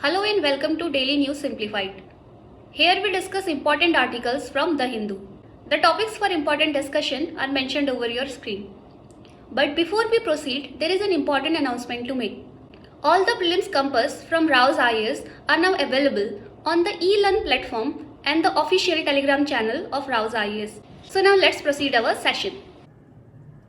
Hello and welcome to Daily News Simplified. Here we discuss important articles from The Hindu. The topics for important discussion are mentioned over your screen. But before we proceed, there is an important announcement to make. All the prelims compass from Rao's IAS are now available on the eLearn platform and the official Telegram channel of Rao's IAS. So now let's proceed our session.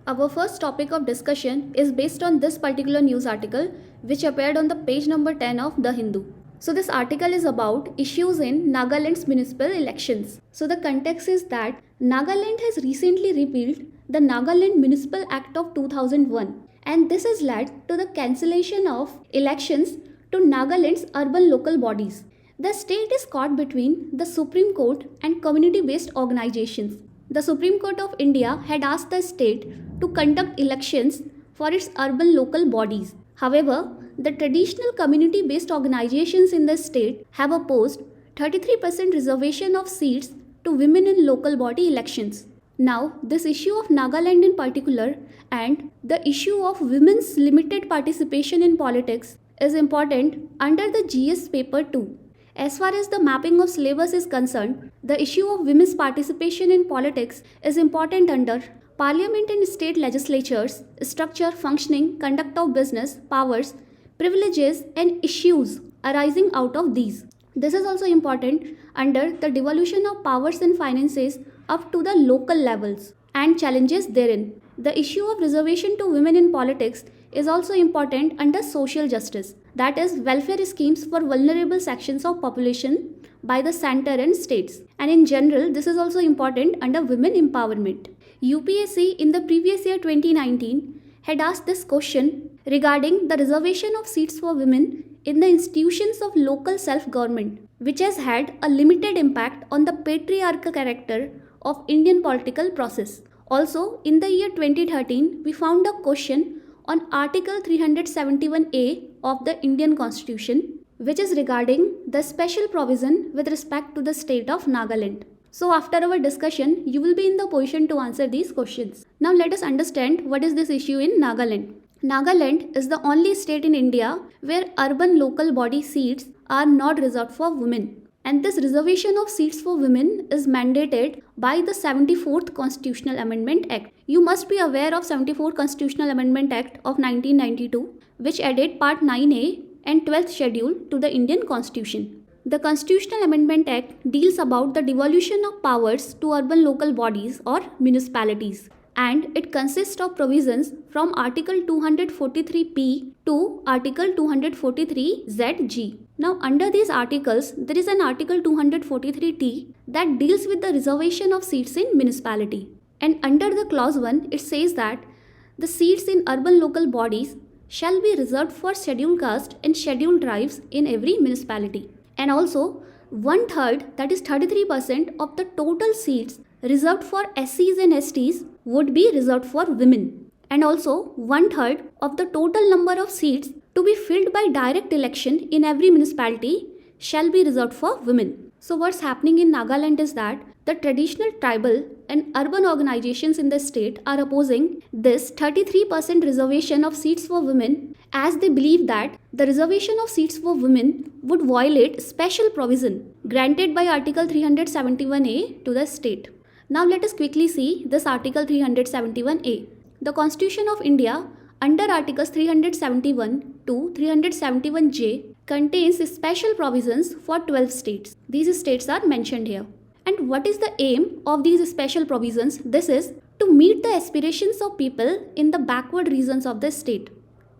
Our first topic of discussion is based on this particular news article which appeared on the page number 10 of The Hindu. So this article is about issues in Nagaland's municipal elections. So the context is that Nagaland has recently repealed the Nagaland Municipal Act of 2001, and this has led to the cancellation of elections to Nagaland's urban local bodies. The state is caught between the Supreme Court and community-based organizations. The Supreme Court of India had asked the state to conduct elections for its urban local bodies. However, the traditional community-based organizations in the state have opposed 33% reservation of seats to women in local body elections. Now, this issue of Nagaland in particular and the issue of women's limited participation in politics is important under the GS paper 2. As far as the mapping of syllabus is concerned, the issue of women's participation in politics is important under Parliament and state legislatures, structure, functioning, conduct of business, powers, privileges and issues arising out of these. This is also important under the devolution of powers and finances up to the local levels and challenges therein. The issue of reservation to women in politics is also important under social justice, that is welfare schemes for vulnerable sections of population by the center and states. And in general, this is also important under women empowerment. UPSC in the previous year 2019 had asked this question regarding the reservation of seats for women in the institutions of local self-government, which has had a limited impact on the patriarchal character of Indian political process. Also, in the year 2013, we found a question on Article 371A of the Indian Constitution, which is regarding the special provision with respect to the state of Nagaland. So after our discussion, you will be in the position to answer these questions. Now let us understand what is this issue in Nagaland. Nagaland is the only state in India where urban local body seats are not reserved for women. And this reservation of seats for women is mandated by the 74th Constitutional Amendment Act. You must be aware of 74th Constitutional Amendment Act of 1992, which added Part 9A and 12th Schedule to the Indian Constitution. The Constitutional Amendment Act deals about the devolution of powers to urban local bodies or municipalities, and it consists of provisions from Article 243P to Article 243ZG. Now, under these articles, there is an Article 243T that deals with the reservation of seats in municipality. And under the Clause 1, it says that the seats in urban local bodies shall be reserved for scheduled caste and scheduled tribes in every municipality. And also, 1/3, that is 33% of the total seats reserved for SCs and STs would be reserved for women. And also, 1/3 of the total number of seats to be filled by direct election in every municipality shall be reserved for women. So what's happening in Nagaland is that the traditional tribal and urban organizations in the state are opposing this 33% reservation of seats for women, as they believe that the reservation of seats for women would violate special provision granted by Article 371A to the state. Now let us quickly see this Article 371A. The Constitution of India under Articles 371 to 371J contains special provisions for 12 states. These states are mentioned here. And what is the aim of these special provisions? This is to meet the aspirations of people in the backward regions of the state,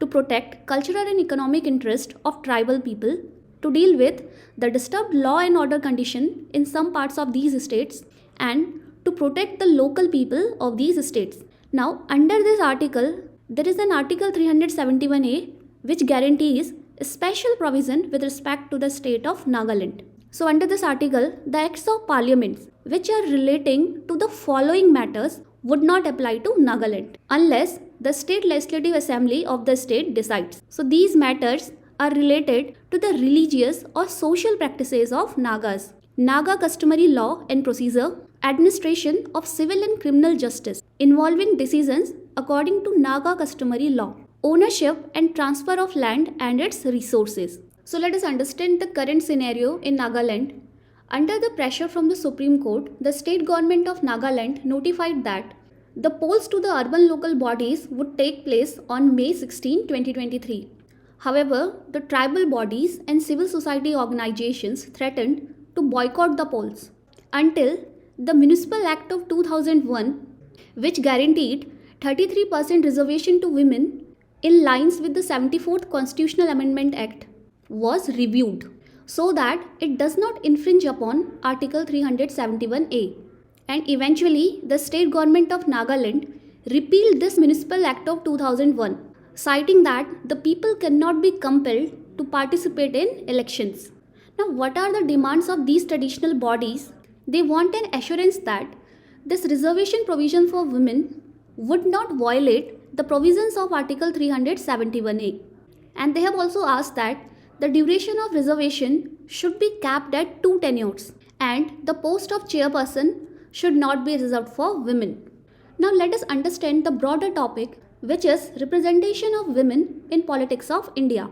to protect cultural and economic interest of tribal people, to deal with the disturbed law and order condition in some parts of these states, and to protect the local people of these states. Now, under this article, there is an Article 371A which guarantees a special provision with respect to the state of Nagaland. So under this article, the acts of parliaments which are relating to the following matters would not apply to Nagaland unless the state legislative assembly of the state decides. So these matters are related to the religious or social practices of Nagas, Naga customary law and procedure, administration of civil and criminal justice involving decisions according to Naga customary law, ownership and transfer of land and its resources. So let us understand the current scenario in Nagaland. Under the pressure from the Supreme Court, the state government of Nagaland notified that the polls to the urban local bodies would take place on May 16, 2023. However, the tribal bodies and civil society organizations threatened to boycott the polls until the Municipal Act of 2001, which guaranteed 33% reservation to women in lines with the 74th Constitutional Amendment Act, was reviewed so that it does not infringe upon Article 371A. And eventually, the state government of Nagaland repealed this Municipal Act of 2001, citing that the people cannot be compelled to participate in elections. Now, what are the demands of these traditional bodies? They want an assurance that this reservation provision for women would not violate the provisions of Article 371A. And they have also asked that the duration of reservation should be capped at 2 tenures and the post of chairperson should not be reserved for women. Now let us understand the broader topic, which is representation of women in politics of India.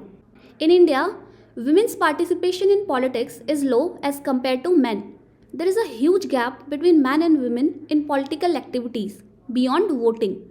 In India, women's participation in politics is low as compared to men. There is a huge gap between men and women in political activities beyond voting.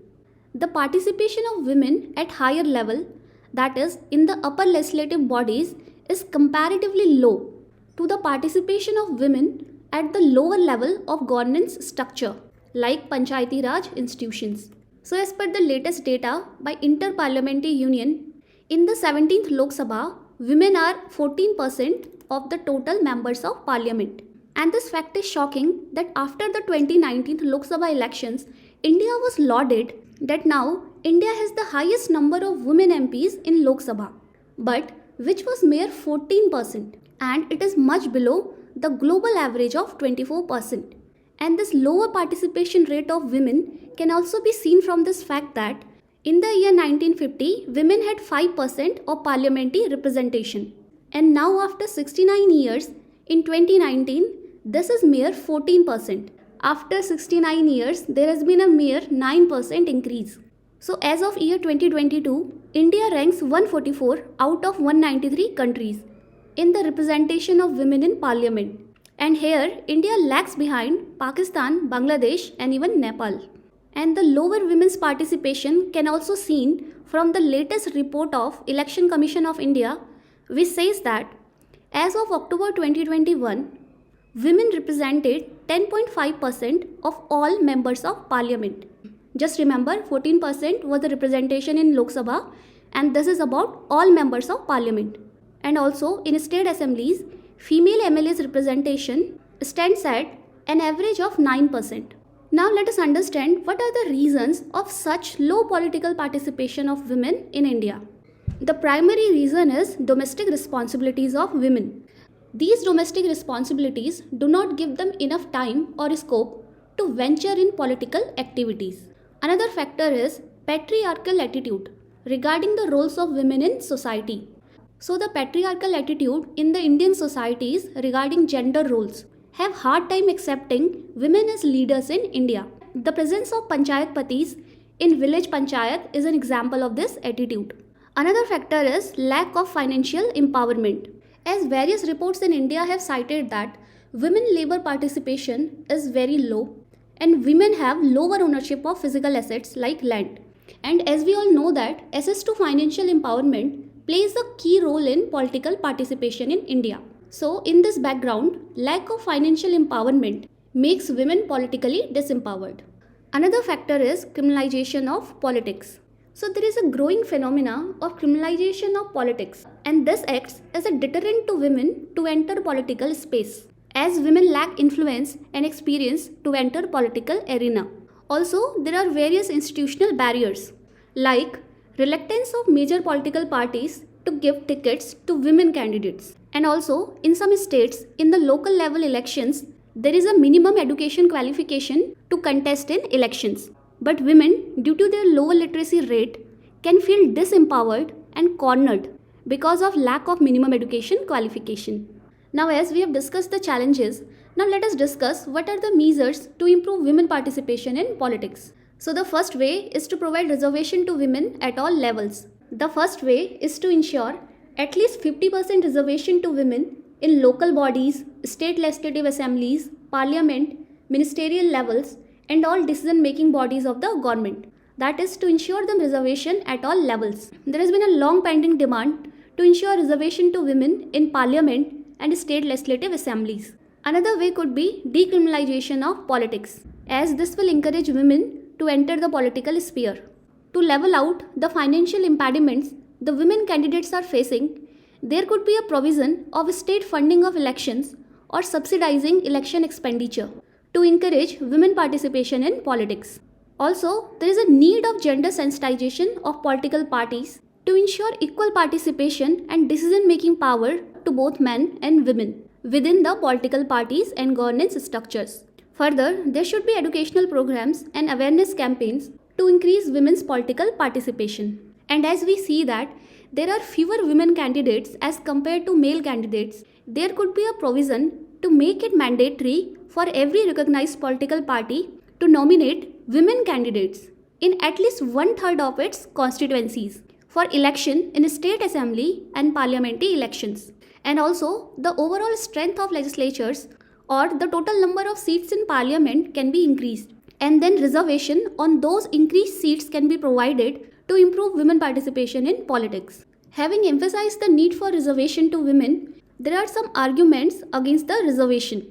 The participation of women at higher level, that is in the upper legislative bodies, is comparatively low to the participation of women at the lower level of governance structure like Panchayati Raj institutions. So as per the latest data by Inter-Parliamentary Union, in the 17th Lok Sabha, women are 14% of the total members of parliament. And this fact is shocking that after the 2019 Lok Sabha elections, India was lauded that now India has the highest number of women MPs in Lok Sabha, but which was mere 14%, and it is much below the global average of 24%. And this lower participation rate of women can also be seen from this fact that in the year 1950, women had 5% of parliamentary representation. And now after 69 years, in 2019, this is mere 14%. After 69 years, there has been a mere 9% increase. So as of year 2022, India ranks 144 out of 193 countries in the representation of women in parliament. And here, India lags behind Pakistan, Bangladesh and even Nepal. And the lower women's participation can also seen from the latest report of Election Commission of India, which says that as of October 2021, women represented 10.5% of all members of parliament. Just remember, 14% was the representation in Lok Sabha, and this is about all members of parliament. And also in state assemblies, female MLAs representation stands at an average of 9%. Now let us understand what are the reasons of such low political participation of women in India. The primary reason is domestic responsibilities of women. These domestic responsibilities do not give them enough time or scope to venture in political activities. Another factor is patriarchal attitude regarding the roles of women in society. So the patriarchal attitude in the Indian societies regarding gender roles have hard time accepting women as leaders in India. The presence of panchayat patis in village panchayat is an example of this attitude. Another factor is lack of financial empowerment. As various reports in India have cited that women labor participation is very low and women have lower ownership of physical assets like land. And as we all know that access to financial empowerment plays a key role in political participation in India. So in this background, lack of financial empowerment makes women politically disempowered. Another factor is criminalization of politics. So there is a growing phenomena of criminalization of politics, and this acts as a deterrent to women to enter political space, as women lack influence and experience to enter political arena. Also, there are various institutional barriers like reluctance of major political parties to give tickets to women candidates. And also, in some states, in the local level elections, there is a minimum education qualification to contest in elections. But women, due to their lower literacy rate, can feel disempowered and cornered because of lack of minimum education qualification. Now, as we have discussed the challenges, now let us discuss what are the measures to improve women participation in politics. So the first way is to provide reservation to women at all levels. The first way is to ensure At least 50% reservation to women in local bodies, state legislative assemblies, parliament, ministerial levels, and all decision making bodies of the government. That is to ensure them reservation at all levels. There has been a long pending demand to ensure reservation to women in parliament and state legislative assemblies. Another way could be decriminalization of politics, as this will encourage women to enter the political sphere. To level out the financial impediments the women candidates are facing, there could be a provision of state funding of elections or subsidizing election expenditure to encourage women participation in politics. Also, there is a need of gender sensitization of political parties to ensure equal participation and decision making power to both men and women within the political parties and governance structures. Further, there should be educational programs and awareness campaigns to increase women's political participation. And as we see that there are fewer women candidates as compared to male candidates, there could be a provision to make it mandatory for every recognized political party to nominate women candidates in at least 1/3 of its constituencies for election in state assembly and parliamentary elections. And also, the overall strength of legislatures or the total number of seats in parliament can be increased. And then reservation on those increased seats can be provided to improve women participation in politics. Having emphasized the need for reservation to women, there are some arguments against the reservation.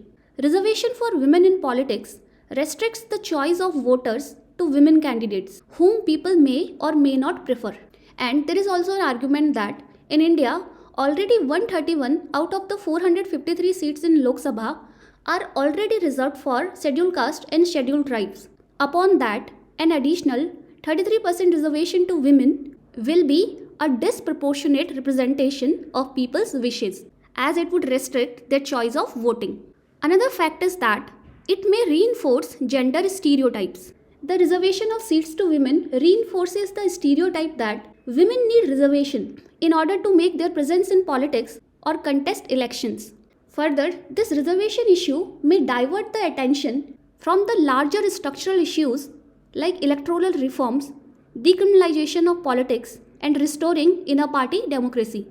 Reservation for women in politics restricts the choice of voters to women candidates, whom people may or may not prefer. And there is also an argument that in India, already 131 out of the 453 seats in Lok Sabha are already reserved for scheduled caste and scheduled tribes. Upon that, an additional 33% reservation to women will be a disproportionate representation of people's wishes, as it would restrict their choice of voting. Another fact is that it may reinforce gender stereotypes. The reservation of seats to women reinforces the stereotype that women need reservation in order to make their presence in politics or contest elections. Further, this reservation issue may divert the attention from the larger structural issues like electoral reforms, decriminalization of politics, and restoring inner party democracy.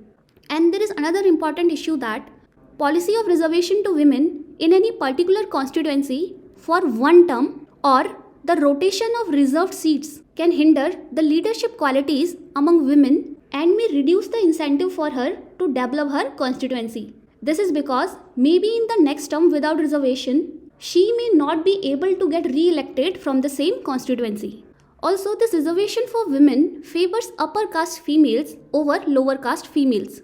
And there is another important issue that policy of reservation to women in any particular constituency for one term or the rotation of reserved seats can hinder the leadership qualities among women and may reduce the incentive for her to develop her constituency. This is because maybe in the next term without reservation, she may not be able to get re-elected from the same constituency. Also, this reservation for women favors upper caste females over lower caste females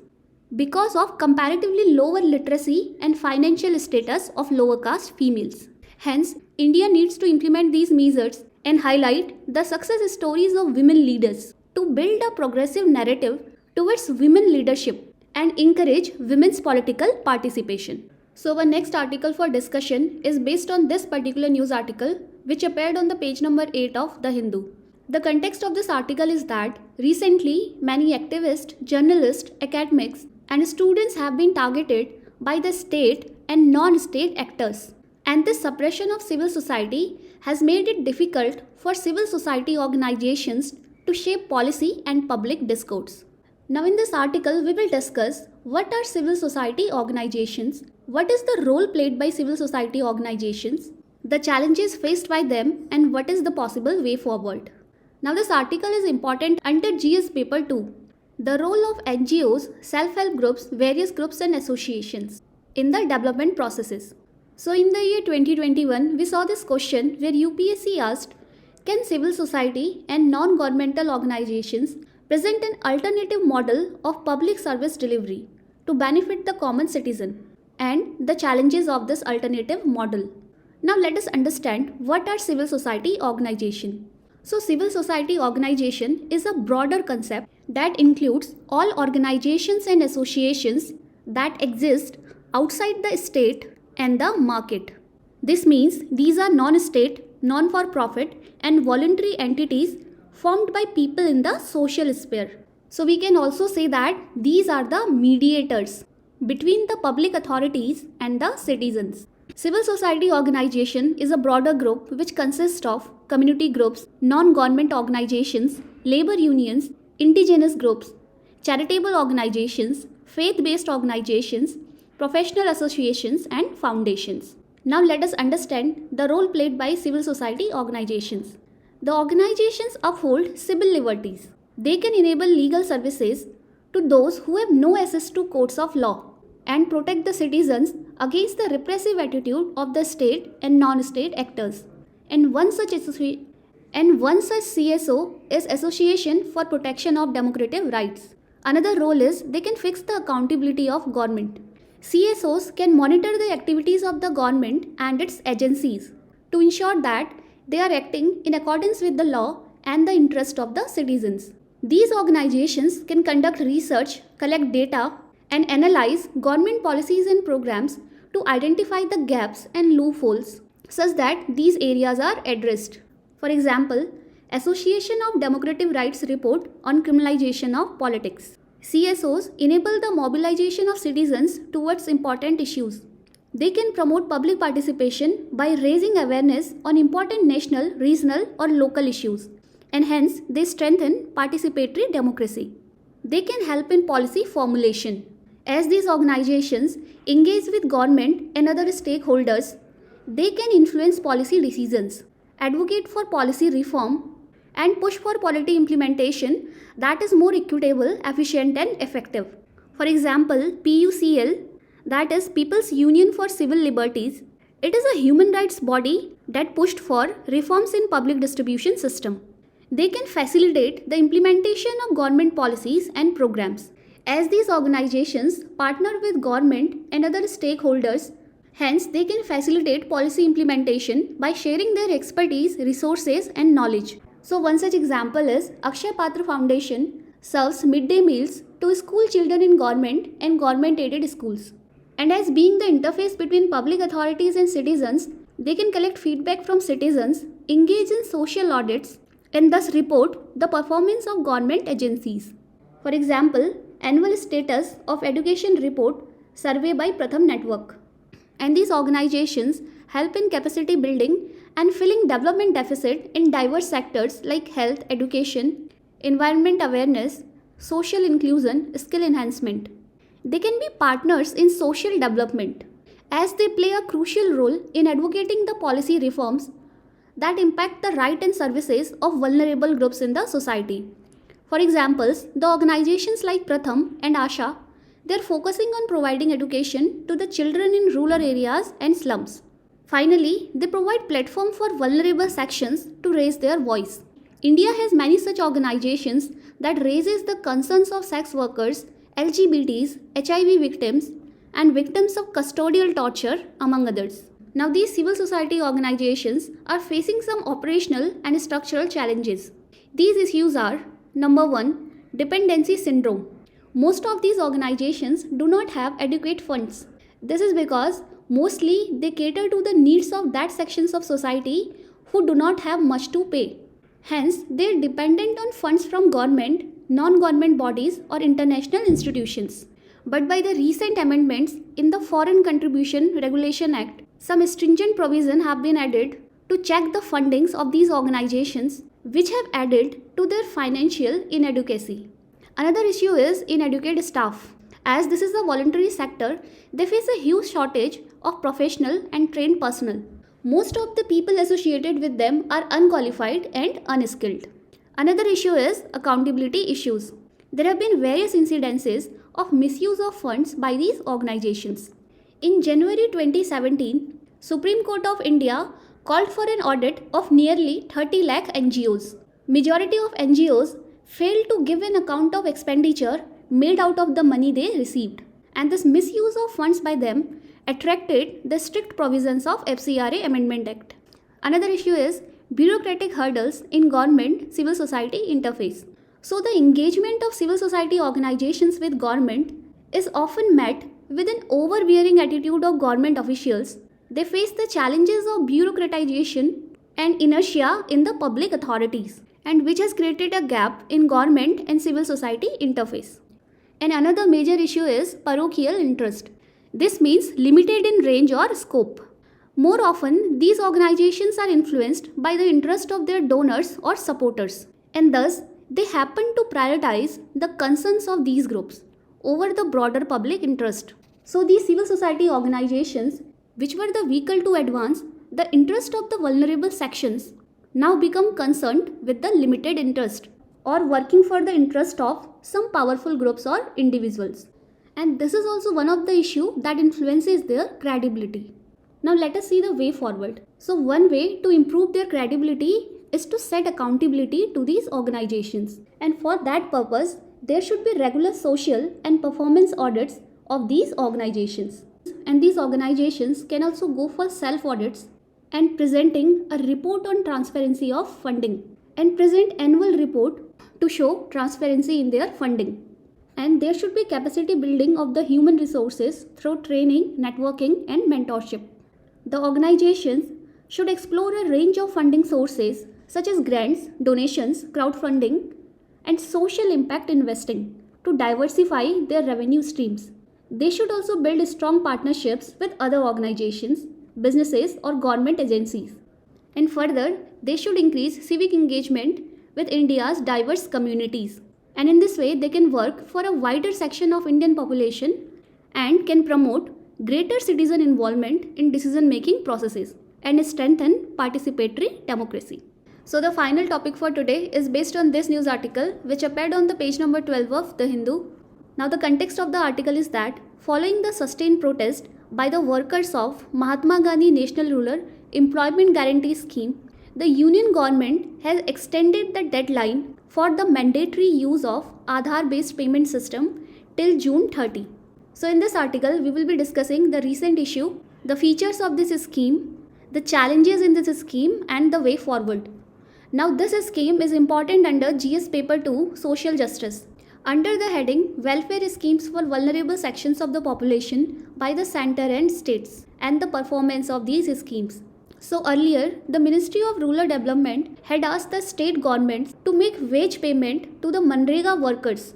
because of comparatively lower literacy and financial status of lower caste females. Hence, India needs to implement these measures and highlight the success stories of women leaders to build a progressive narrative towards women leadership and encourage women's political participation. So our next article for discussion is based on this particular news article which appeared on the page number 8 of The Hindu. The context of this article is that recently many activists, journalists, academics and students have been targeted by the state and non-state actors. And this suppression of civil society has made it difficult for civil society organizations to shape policy and public discourse. Now in this article, we will discuss what are civil society organizations, what is the role played by civil society organizations, the challenges faced by them, and what is the possible way forward. Now this article is important under GS paper 2. The role of NGOs, self-help groups, various groups and associations in the development processes. So in the year 2021, we saw this question where UPSC asked, can civil society and non-governmental organizations present an alternative model of public service delivery to benefit the common citizen and the challenges of this alternative model. Now let us understand what are civil society organization. So civil society organization is a broader concept that includes all organizations and associations that exist outside the state and the market. This means these are non-state, non-for-profit and voluntary entities formed by people in the social sphere. So we can also say that these are the mediators between the public authorities and the citizens. Civil society organization is a broader group which consists of community groups, non-government organizations, labor unions, indigenous groups, charitable organizations, faith-based organizations, professional associations, and foundations. Now let us understand the role played by civil society organizations. The organizations uphold civil liberties. They can enable legal services to those who have no access to courts of law and protect the citizens against the repressive attitude of the state and non-state actors. And one such CSO is Association for Protection of Democratic Rights. Another role is they can fix the accountability of government. CSOs can monitor the activities of the government and its agencies to ensure that they are acting in accordance with the law and the interest of the citizens. These organizations can conduct research, collect data, and analyze government policies and programs to identify the gaps and loopholes such that these areas are addressed. For example, Association of Democratic Rights report on criminalization of politics. CSOs enable the mobilization of citizens towards important issues. They can promote public participation by raising awareness on important national, regional, or local issues, and hence they strengthen participatory democracy. They can help in policy formulation. As these organizations engage with government and other stakeholders, they can influence policy decisions, advocate for policy reform, and push for policy implementation that is more equitable, efficient, and effective. For example, PUCL, that is People's Union for Civil Liberties, it is a human rights body that pushed for reforms in public distribution system. They can facilitate the implementation of government policies and programs. As these organizations partner with government and other stakeholders, hence they can facilitate policy implementation by sharing their expertise, resources, and knowledge. So one such example is Akshay Patra Foundation serves midday meals to school children in government and government-aided schools. And as being the interface between public authorities and citizens, they can collect feedback from citizens, engage in social audits, and thus report the performance of government agencies. For example, Annual Status of Education Report survey by Pratham Network. And these organizations help in capacity building and filling development deficit in diverse sectors like health, education, environment awareness, social inclusion, skill enhancement. They can be partners in social development as they play a crucial role in advocating the policy reforms that impact the rights and services of vulnerable groups in the society. For examples, the organizations like Pratham and Asha, they are focusing on providing education to the children in rural areas and slums. Finally, they provide platform for vulnerable sections to raise their voice. India has many such organizations that raises the concerns of sex workers, LGBTs, HIV victims, and victims of custodial torture, among others. Now, these civil society organizations are facing some operational and structural challenges. These issues are: number 1, dependency syndrome. Most of these organizations do not have adequate funds. This is because mostly they cater to the needs of that sections of society who do not have much to pay. Hence, they are dependent on funds from government, non-government bodies, or international institutions. But by the recent amendments in the Foreign Contribution Regulation Act, some stringent provisions have been added to check the fundings of these organizations, which have added to their financial inadequacy. Another issue is inadequate staff. As this is a voluntary sector, they face a huge shortage of professional and trained personnel. Most of the people associated with them are unqualified and unskilled. Another issue is accountability issues. There have been various incidences of misuse of funds by these organizations. In January 2017, Supreme Court of India called for an audit of nearly 30 lakh NGOs. Majority of NGOs failed to give an account of expenditure made out of the money they received. And this misuse of funds by them attracted the strict provisions of FCRA Amendment Act. Another issue is bureaucratic hurdles in government civil society interface. So the engagement of civil society organizations with government is often met with an overbearing attitude of government officials. They face the challenges of bureaucratization and inertia in the public authorities, and which has created a gap in government and civil society interface. And another major issue is parochial interest. This means limited in range or scope. More often, these organizations are influenced by the interest of their donors or supporters, and thus they happen to prioritize the concerns of these groups over the broader public interest. So these civil society organizations, which were the vehicle to advance the interest of the vulnerable sections, now become concerned with the limited interest or working for the interest of some powerful groups or individuals. And this is also one of the issues that influences their credibility. Now let us see the way forward. So one way to improve their credibility is to set accountability to these organizations. And for that purpose, there should be regular social and performance audits of these organizations. And these organizations can also go for self-audits and presenting a report on transparency of funding and present annual report to show transparency in their funding. And there should be capacity building of the human resources through training, networking and mentorship. The organizations should explore a range of funding sources such as grants, donations, crowdfunding and social impact investing to diversify their revenue streams. They should also build strong partnerships with other organizations, businesses or government agencies. And further, they should increase civic engagement with India's diverse communities. And in this way, they can work for a wider section of Indian population and can promote greater citizen involvement in decision-making processes and strengthen participatory democracy. So the final topic for today is based on this news article which appeared on the page number 12 of The Hindu. Now the context of the article is that following the sustained protest by the workers of Mahatma Gandhi National Rural Employment Guarantee Scheme, the Union government has extended the deadline for the mandatory use of Aadhaar-based payment system till June 30. So in this article, we will be discussing the recent issue, the features of this scheme, the challenges in this scheme and the way forward. Now this scheme is important under GS Paper 2 Social Justice. Under the heading Welfare Schemes for Vulnerable Sections of the Population by the Centre and States and the performance of these schemes. So earlier, the Ministry of Rural Development had asked the state governments to make wage payment to the Manrega workers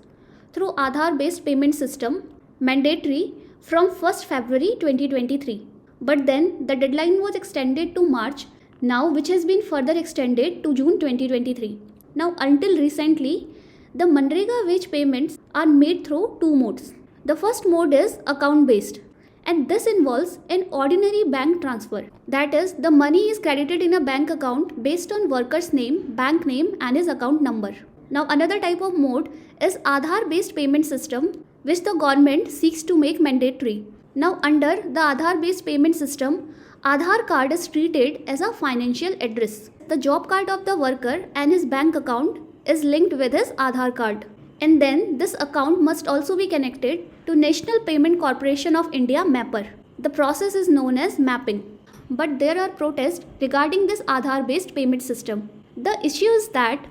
through Aadhaar-based payment system mandatory from 1st February 2023. But then the deadline was extended to March now, which has been further extended to June 2023. Now until recently, the Manrega wage payments are made through two modes. The first mode is account based and this involves an ordinary bank transfer. That is, the money is credited in a bank account based on worker's name, bank name and his account number. Now another type of mode is Aadhaar based payment system which the government seeks to make mandatory. Now under the Aadhaar based payment system, Aadhaar card is treated as a financial address. The job card of the worker and his bank account is linked with his Aadhaar card. And then this account must also be connected to National Payment Corporation of India MAPR. The process is known as mapping. But there are protests regarding this Aadhaar based payment system. The issue is that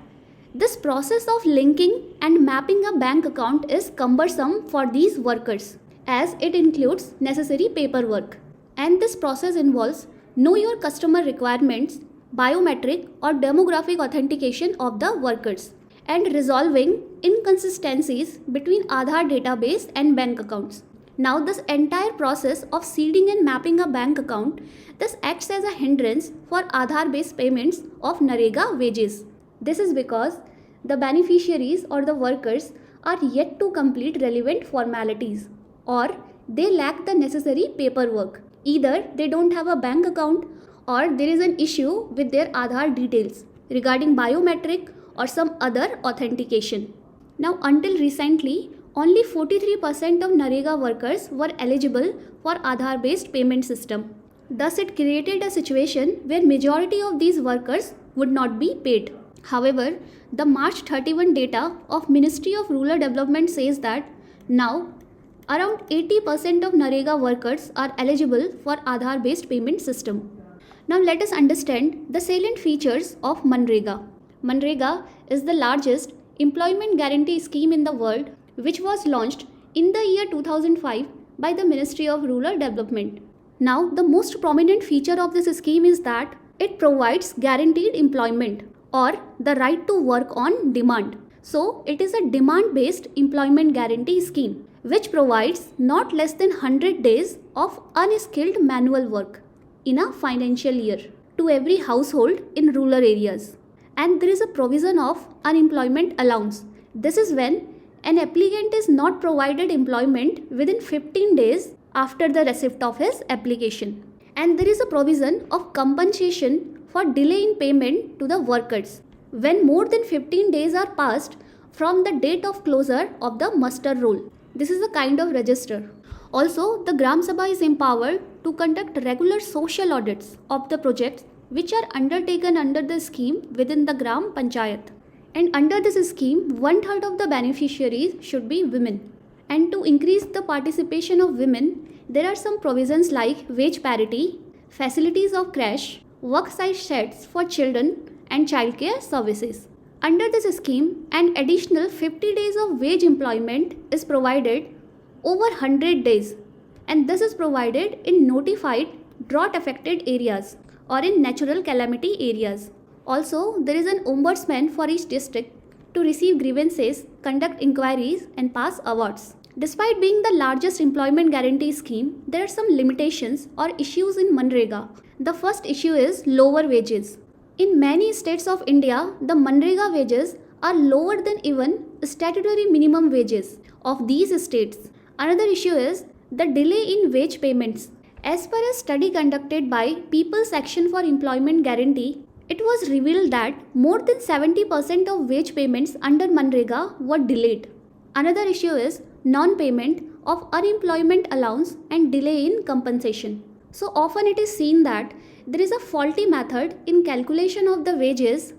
this process of linking and mapping a bank account is cumbersome for these workers as it includes necessary paperwork. And this process involves know your customer requirements, biometric or demographic authentication of the workers and resolving inconsistencies between Aadhaar database and bank accounts. Now this entire process of seeding and mapping a bank account, this acts as a hindrance for Aadhaar based payments of Narega wages. This is because the beneficiaries or the workers are yet to complete relevant formalities or they lack the necessary paperwork. Either they don't have a bank account or there is an issue with their Aadhaar details regarding biometric or some other authentication. Now until recently, only 43% of Narega workers were eligible for Aadhaar based payment system. Thus it created a situation where majority of these workers would not be paid. However, the March 31 data of Ministry of Rural Development says that now around 80% of Narega workers are eligible for Aadhaar based payment system. Now let us understand the salient features of Manrega. Manrega is the largest employment guarantee scheme in the world which was launched in the year 2005 by the Ministry of Rural Development. Now the most prominent feature of this scheme is that it provides guaranteed employment or the right to work on demand. So it is a demand-based employment guarantee scheme which provides not less than 100 days of unskilled manual work in a financial year to every household in rural areas. And there is a provision of unemployment allowance. This is when an applicant is not provided employment within 15 days after the receipt of his application. And there is a provision of compensation for delay in payment to the workers when more than 15 days are passed from the date of closure of the muster roll. This is a kind of register. Also, the Gram Sabha is empowered to conduct regular social audits of the projects which are undertaken under the scheme within the Gram Panchayat. And under this scheme, 1/3 of the beneficiaries should be women. And to increase the participation of women, there are some provisions like wage parity, facilities of creche, work-size sheds for children, and childcare services. Under this scheme, an additional 50 days of wage employment is provided over 100 days, and this is provided in notified drought affected areas or in natural calamity areas. Also, there is an ombudsman for each district to receive grievances, conduct inquiries, and pass awards. Despite being the largest employment guarantee scheme, there are some limitations or issues in Manrega. The first issue is lower wages. In many states of India, the Manrega wages are lower than even statutory minimum wages of these states. Another issue is the delay in wage payments. As per a study conducted by People's Action for Employment Guarantee, it was revealed that more than 70% of wage payments under Manrega were delayed. Another issue is non-payment of unemployment allowance and delay in compensation. So often it is seen that there is a faulty method in calculation of the wages,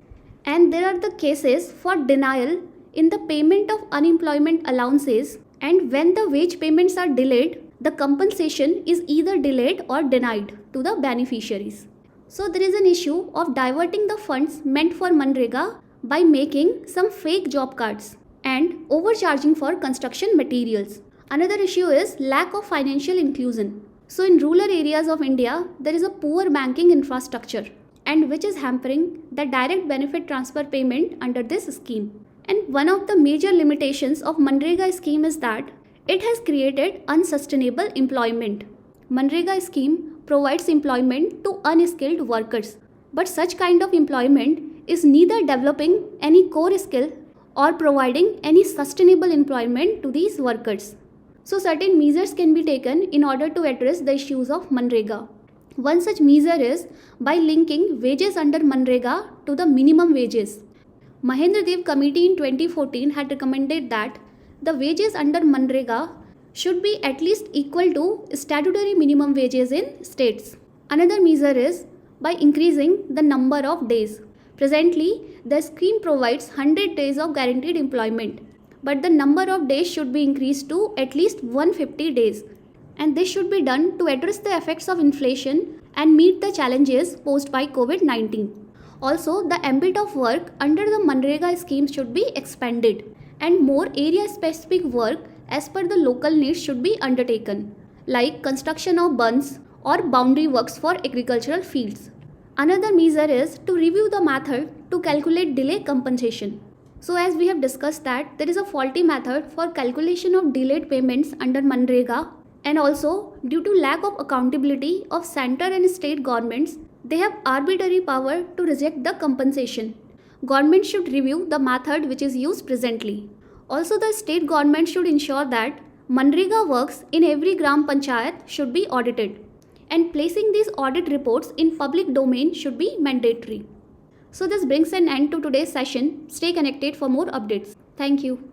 and there are the cases for denial in the payment of unemployment allowances, and when the wage payments are delayed, the compensation is either delayed or denied to the beneficiaries. So there is an issue of diverting the funds meant for Manrega by making some fake job cards and overcharging for construction materials. Another issue is lack of financial inclusion. So in rural areas of India, there is a poor banking infrastructure, and which is hampering the direct benefit transfer payment under this scheme. And one of the major limitations of Manrega scheme is that it has created unsustainable employment. Manrega scheme provides employment to unskilled workers, but such kind of employment is neither developing any core skill or providing any sustainable employment to these workers. So certain measures can be taken in order to address the issues of Manrega. One such measure is by linking wages under Manrega to the minimum wages. Mahendra Dev Committee in 2014 had recommended that the wages under Manrega should be at least equal to statutory minimum wages in states. Another measure is by increasing the number of days. Presently, the scheme provides 100 days of guaranteed employment, but the number of days should be increased to at least 150 days. And this should be done to address the effects of inflation and meet the challenges posed by COVID-19. Also, the ambit of work under the Manrega scheme should be expanded, and more area-specific work as per the local needs should be undertaken, like construction of bunds or boundary works for agricultural fields. Another measure is to review the method to calculate delay compensation. So as we have discussed that there is a faulty method for calculation of delayed payments under Manrega, and also due to lack of accountability of center and state governments, they have arbitrary power to reject the compensation. Government should review the method which is used presently. Also, the state government should ensure that Manrega works in every Gram Panchayat should be audited, and placing these audit reports in public domain should be mandatory. So this brings an end to today's session. Stay connected for more updates. Thank you.